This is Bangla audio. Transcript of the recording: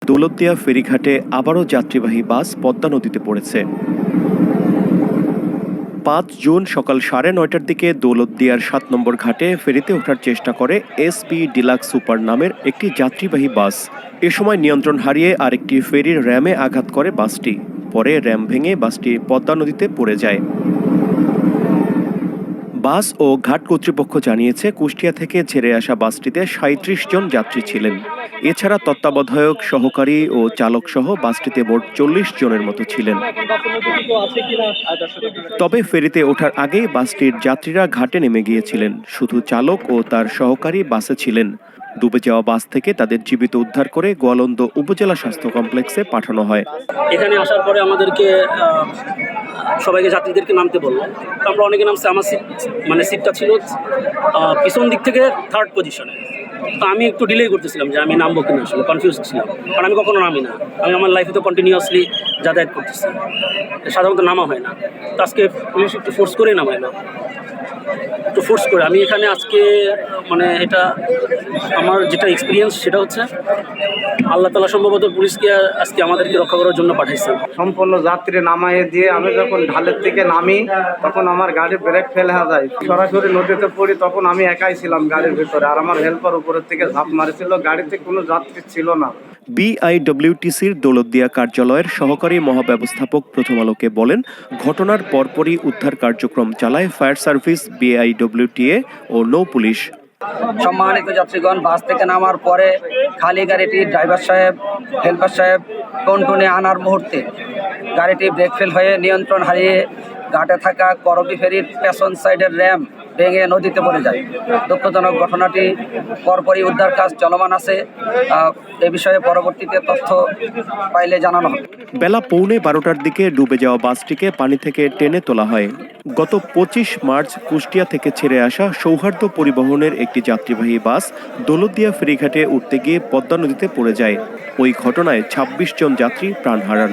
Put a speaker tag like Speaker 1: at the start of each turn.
Speaker 1: দৌলতদিয়া ফেরিঘাটে আবারও যাত্রীবাহী বাস পদ্মা নদীতে পড়েছে। ৫ জুন সকাল ৯:৩০টার দিকে দৌলতদিয়ার ৭ নম্বর ঘাটে ফেরিতে ওঠার চেষ্টা করে এসপি ডিলাক্স সুপার নামের একটি যাত্রীবাহী বাস। এ সময় নিয়ন্ত্রণ হারিয়ে আরেকটি ফেরির র্যামে আঘাত করে বাসটি। পরে র্যাম ভেঙে বাসটি পদ্মা নদীতে পড়ে যায়। বাস ও ঘাট কর্তৃপক্ষ জানিয়েছে, কুষ্টিয়া থেকে ছেড়ে আসা বাসটিতে ৩৭ জন যাত্রী ছিলেন। এছাড়া তত্ত্বাবধায়ক, সহকারী ও চালক সহ বাসটিতে মোট ৪০ জনের মতো ছিলেন। তবে ফেরিতে ওঠার আগেই বাসটির যাত্রীরা ঘাটে নেমে গিয়েছিলেন। শুধু চালক ও তার সহকারী বাসে ছিলেন। ডুবে যাওয়া বাস থেকে তাদের জীবিত উদ্ধার করে গোয়ালন্দ উপজেলা স্বাস্থ্য কমপ্লেক্সে পাঠানো হয়।
Speaker 2: এখানে আসার পরে আমাদেরকে সবাইকে যাত্রীদেরকে নামতে বললো। তো আমরা অনেকে নামছে। আমার সিটটা ছিল পিছন দিক থেকে 3rd পজিশনে। তো আমি একটু ডিলে করতেছিলাম যে আমি নামবো কিনা, আসলে কনফিউজ ছিলাম, কারণ আমি কখনো নামি না। আমি আমার লাইফে তো কন্টিনিউয়াসলি যাতায়াত করতেছি, সাধারণত নামা হয় না। তো আজকে পুলিশ একটু ফোর্স করেই নামাইলো, একটু ফোর্স করে। আমি এখানে আজকে এটা আমার যেটা এক্সপিরিয়েন্স, সেটা হচ্ছে আল্লাহ তাআলা সম্ভবত পুলিশকে আজকে আমাদেরকে রক্ষা করার জন্য পাঠাইছেন।
Speaker 3: সম্পূর্ণ যাত্রী নামাইয়ে দিয়ে আমি যখন ঢালের থেকে নামি, তখন আমার গাড়ি ব্রেক ফেল হয়ে যায়। সরাসরি নদীতে পড়ি। তখন আমি একাই ছিলাম গাড়ির ভিতরে, আর আমার হেল্পার উপরের থেকে ঝাঁপ মারেছিল। গাড়িতে কোনো যাত্রী ছিল না।
Speaker 1: বিআইডব্লিউটিসির দৌলতদিয়া কার্যালয়ের সহকারী মহাব্যবস্থাপক প্রথম আলোকে বলেন, ঘটনার পরপরই উদ্ধার কার্যক্রম চালায় ফায়ার সার্ভিস, বিআইডব্লিউটিএ ও নৌ পুলিশ।
Speaker 4: সম্মানিত যাত্রীগণ, বাস থেকে নামার পরে খালি গাড়িটি ড্রাইভার সাহেব, হেল্পার সাহেব টনটনে আনার মুহূর্তে গাড়িটি ব্রেক ফেল হয়ে নিয়ন্ত্রণ হারিয়ে ঘাটে থাকা করবি ফেরির পেছন সাইডের র্যাম ভেঙে নদীতে পড়ে যায়। দুঃখজনক ঘটনাটি পরপরই উদ্ধার কাজ চলমান আছে। এ বিষয়ে পরবর্তীতে তথ্য পাইলে জানানো হবে।
Speaker 1: বেলা 11:15টার দিকে ডুবে যাওয়া বাসটিকে পানি থেকে টেনে তোলা হয়। গত 25 মার্চ কুষ্টিয়া থেকে ছেড়ে আসা সৌহার্দ্য পরিবহনের একটি যাত্রীবাহী বাস দৌলতদিয়া ফেরিঘাটে উঠতে গিয়ে পদ্মা নদীতে পড়ে যায়। ওই ঘটনায় 26 জন যাত্রী প্রাণ হারান।